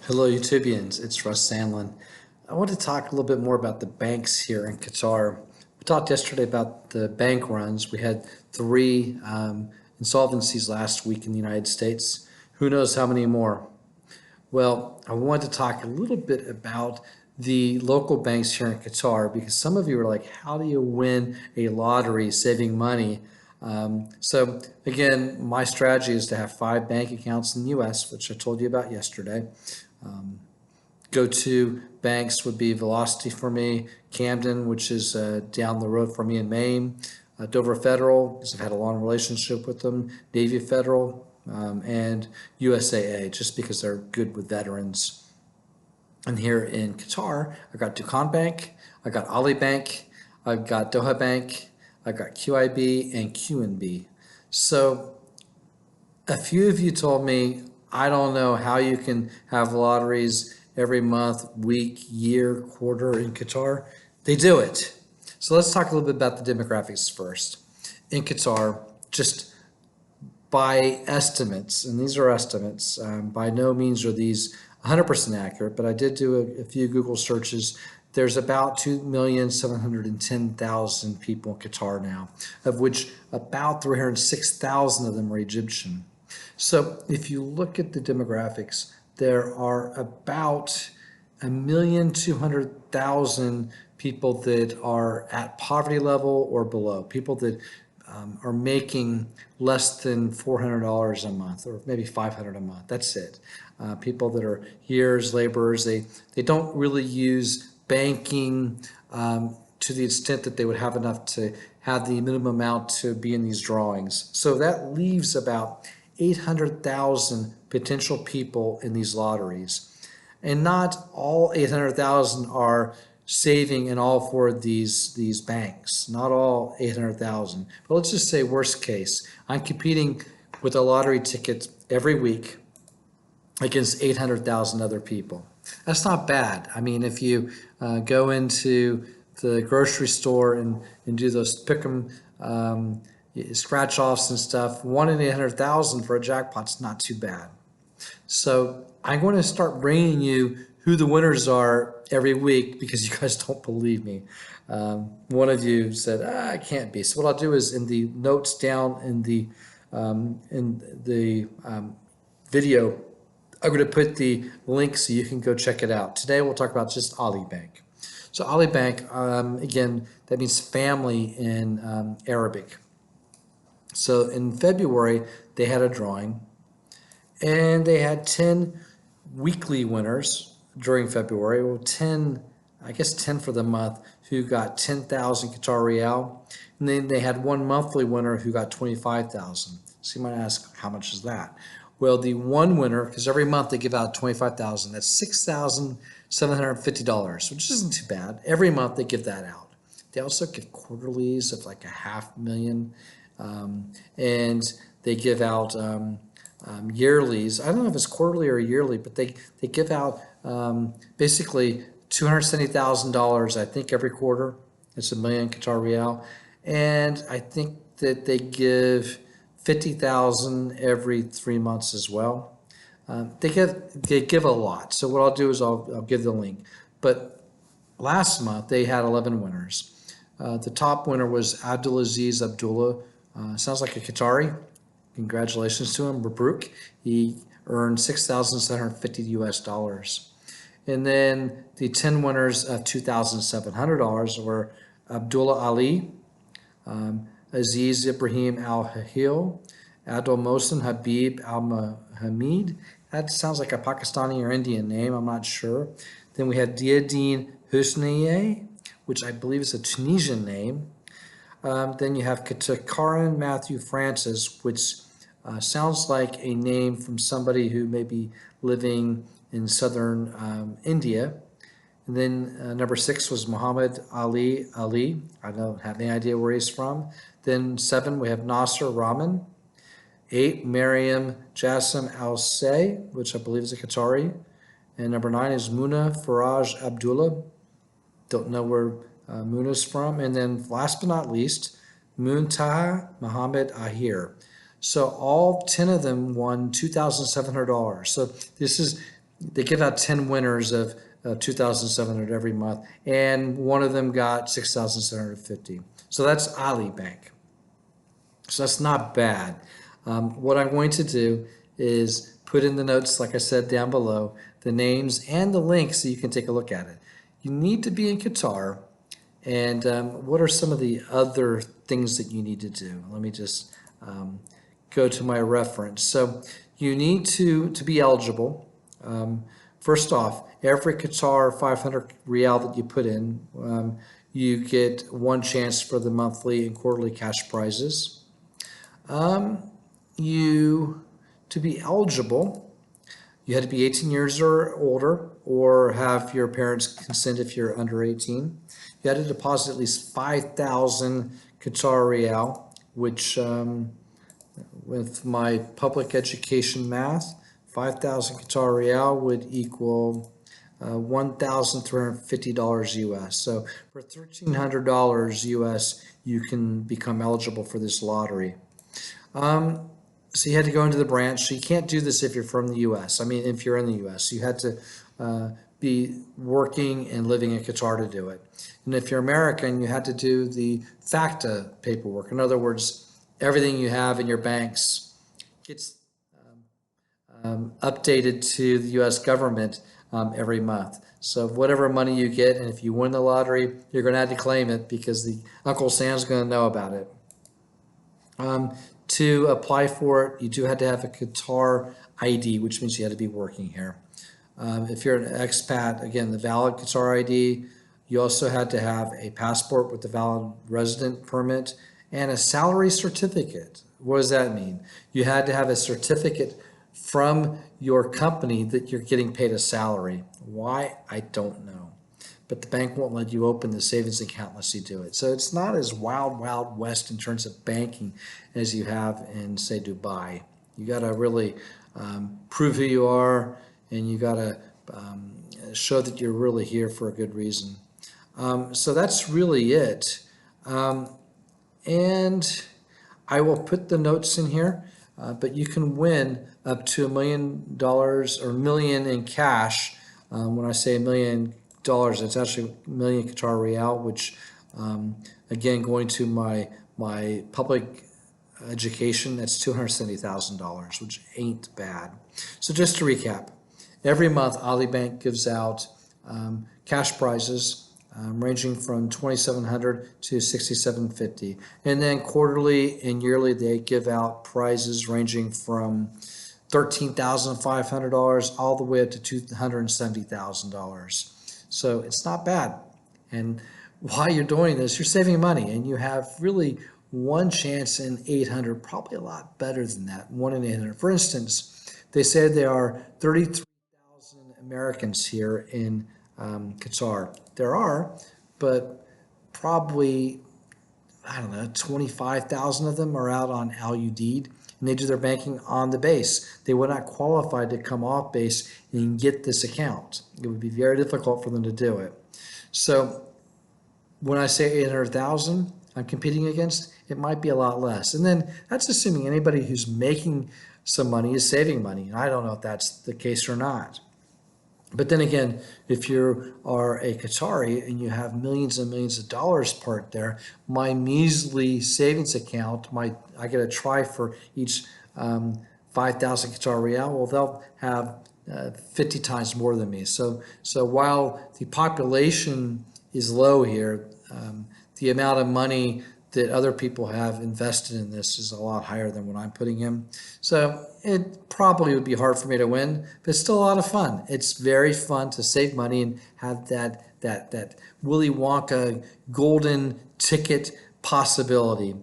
Hello, YouTubians. It's Russ Sandlin. I want to talk a little bit more about the banks here in Qatar. We talked yesterday about the bank runs. We had three insolvencies last week in the United States. Who knows how many more? Well, I wanted to talk a little bit about the local banks here in Qatar because some of you are like, how do you win a lottery saving money? So again, my strategy is to have 5 bank accounts in the US, which I told you about yesterday. Go-to banks would be Velocity for me, Camden, which is down the road for me in Maine, Dover Federal, because I've had a long relationship with them, Navy Federal, and USAA, just because they're good with veterans. And here in Qatar, I've got Dukhan Bank, I've got Ali Bank, I've got Doha Bank, I've got QIB and QNB. So a few of you told me, I don't know how you can have lotteries every month, week, year, quarter in Qatar. They do it. So let's talk a little bit about the demographics first. In Qatar, just by estimates, and these are estimates, by no means are these 100% accurate, but I did do a few Google searches. There's about 2,710,000 people in Qatar now, of which about 306,000 of them are Egyptian. So if you look at the demographics, there are about 1,200,000 people that are at poverty level or below, people that are making less than $400 a month or maybe $500 a month. That's it. People that are years, laborers, they don't really use banking to the extent that they would have enough to have the minimum amount to be in these drawings. So that leaves about 800,000 potential people in these lotteries. And not all 800,000 are saving in all 4 of these banks. Not all 800,000. But let's just say worst case. I'm competing with a lottery ticket every week against 800,000 other people. That's not bad. I mean, if you go into the grocery store and do those pick 'em scratch offs and stuff, 1 in 800,000 for a jackpot's not too bad. So I'm going to start bringing you who the winners are every week because you guys don't believe me. One of you said, I can't be. So what I'll do is in the notes down in the video, I'm going to put the link so you can go check it out. Today we'll talk about just Ali Bank. So Ali Bank, again, that means family in Arabic. So in February, they had a drawing, and they had 10 weekly winners during February. Well, 10 for the month, who got 10,000 Qatar Rial. And then they had one monthly winner who got 25,000. So you might ask, how much is that? Well, the one winner, because every month they give out 25,000, that's $6,750, which isn't too bad. Every month they give that out. They also give quarterlies of like $500,000. And they give out yearlies. I don't know if it's quarterly or yearly, but they give out basically $270,000, I think, every quarter. It's $1 million Qatar Rial. And I think that they give 50,000 every 3 months as well. They give a lot. So what I'll do is I'll give the link. But last month they had 11 winners. The top winner was ABDULAZIZ Abdullah. Sounds like a Qatari. Congratulations to him, Mabruk. He earned $6,750 US. And then the 10 winners of $2,700 were Abdulla Ali, Aziz Ibrahim Alhail, Abdulmohsin Habib Mohameed. That sounds like a Pakistani or Indian name, I'm not sure. Then we had Dhiaeddine Hasnaoui, which I believe is a Tunisian name. Then you have Kattukkaran Mathew Francis, which sounds like a name from somebody who may be living in southern India. And then number 6 was Mohamed Ali. I don't have any idea where he's from. Then 7, we have Nasser Rahman. 8, Maryam Jassim Alsaai, which I believe is a Qatari. And number 9 is Muna Faraj Abdullah. Don't know where Muna's from. And then last but not least, Muntaha Mohamed A. So all 10 of them won $2,700. So this is they give out 10 winners of 2,700 every month, and one of them got 6,750. So that's Ali Bank. So that's not bad. What I'm going to do is put in the notes, like I said, down below, the names and the links so you can take a look at it. You need to be in Qatar. And what are some of the other things that you need to do? Let me just go to my reference. So you need to be eligible. First off, every Qatar 500 Rial that you put in, you get one chance for the monthly and quarterly cash prizes. To be eligible, you had to be 18 years or older or have your parents' consent if you're under 18. You had to deposit at least 5,000 Qatar Rial, which with my public education math, 5,000 Qatar Rial would equal $1,350 US. So for $1,300 US, you can become eligible for this lottery. So you had to go into the branch. So you can't do this if you're from the US. I mean, if you're in the US, you had to be working and living in Qatar to do it. And if you're American, you had to do the FACTA paperwork. In other words, everything you have in your banks gets updated to the US government every month. So whatever money you get, and if you win the lottery, you're going to have to claim it because the Uncle Sam's going to know about it. To apply for it, you do have to have a Qatar ID, which means you had to be working here. If you're an expat, again, the valid Qatar ID. You also had to have a passport with the valid resident permit and a salary certificate. What does that mean? You had to have a certificate from your company that you're getting paid a salary. Why? I don't know. But the bank won't let you open the savings account unless you do it. So it's not as wild, wild west in terms of banking as you have in, say, Dubai. You got to really prove who you are, and you got to show that you're really here for a good reason. So that's really it. And I will put the notes in here, but you can win up to $1 million or $1 million in cash. When I say $1 million, it's actually $1 million Qatar Rial, which again, going to my public education, that's $270,000, which ain't bad. So just to recap, every month Ali Bank gives out cash prizes ranging from $2,700 to $6,750, and then quarterly and yearly they give out prizes ranging from $13,500 all the way up to $270,000. So it's not bad. And while you're doing this, you're saving money, and you have really one chance in 800, probably a lot better than that, 1 in 800. For instance, they said there are 33,000 Americans here in Qatar. There are, but probably, I don't know, 25,000 of them are out on Al-Udeed, and they do their banking on the base. They would not qualify to come off base and get this account. It would be very difficult for them to do it. So when I say 800,000 I'm competing against, it might be a lot less. And then that's assuming anybody who's making some money is saving money. And I don't know if that's the case or not. But then again, if you are a Qatari and you have millions and millions of dollars parked there, my measly savings account, I get a try for each 5,000 Qatar Rial. Well, they'll have 50 times more than me. So while the population is low here, the amount of money that other people have invested in this is a lot higher than what I'm putting in. So it probably would be hard for me to win, but it's still a lot of fun. It's very fun to save money and have that Willy Wonka golden ticket possibility.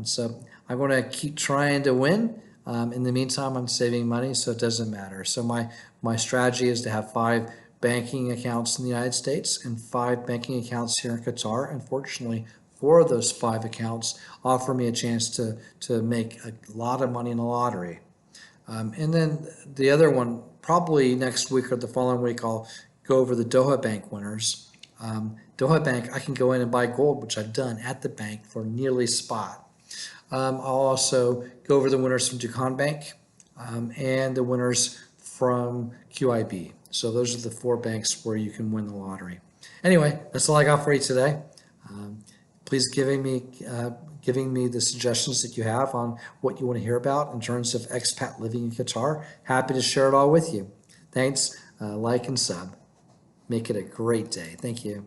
So I'm going to keep trying to win. In the meantime, I'm saving money, so it doesn't matter. So my strategy is to have 5 banking accounts in the United States and 5 banking accounts here in Qatar. Unfortunately, 4 of those 5 accounts offer me a chance to make a lot of money in the lottery. And then the other one, probably next week or the following week, I'll go over the Doha Bank winners. Doha Bank, I can go in and buy gold, which I've done at the bank for nearly spot. I'll also go over the winners from Dukhan Bank and the winners from QIB. So those are the 4 banks where you can win the lottery. Anyway, that's all I got for you today. Please giving me the suggestions that you have on what you want to hear about in terms of expat living in Qatar. Happy to share it all with you. Thanks. Like and sub. Make it a great day. Thank you.